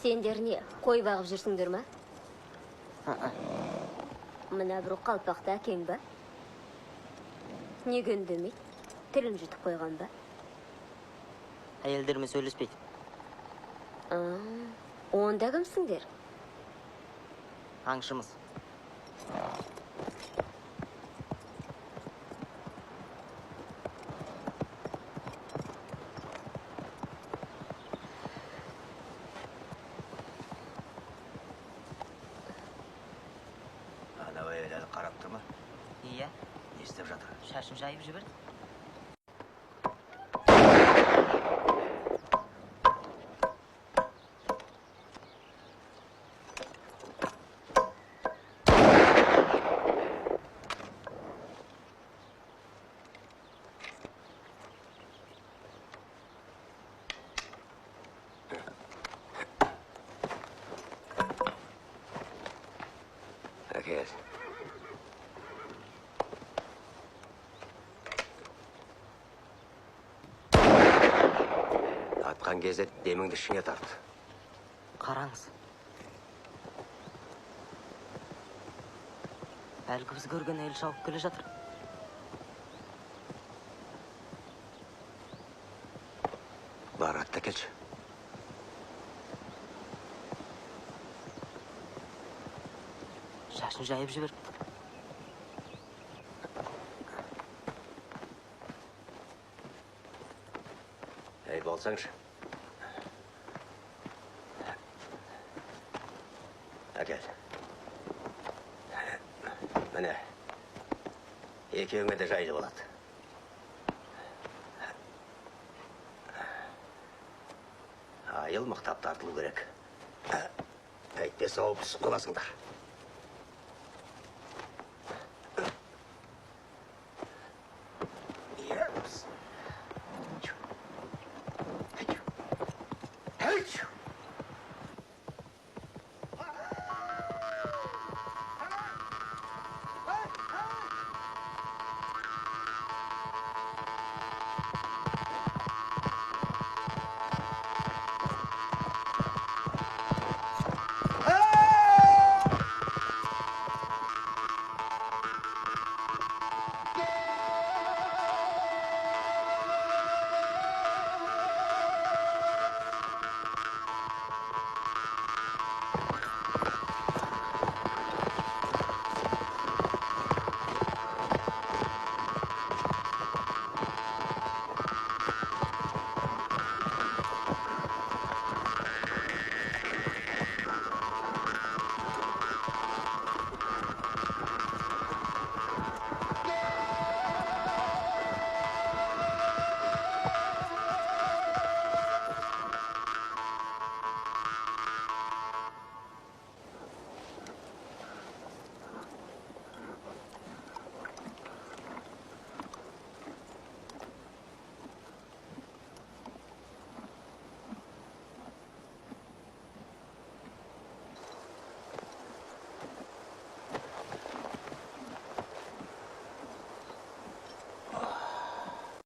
Сендер не, қой бағып жүрсіңдер ма? Мына бір қалпақты әкең ба? Неге үндемейді? Тілін жұтып қойған ба? Әйелдермен сөйлеспейді. Онда кімсіңдер? Аңшымыз. Ана әйел әлі қарап тұр ма? Иә, Не істеп жатыр? шашын жайып жіберді. Әкел. Атқан кезде деміңді ішіне тарт. Қараңыз. Әлгі біз көрген әйел шауып келе жатыр. Бар, атта келші. Шашын жайып жіберді. Әй, болсаңшы. Әкел. Міне, екеуіңе де жайлы болады. Айыл мықтап тартылу керек. Әйтпесе ауып түсіп қаласыңдар.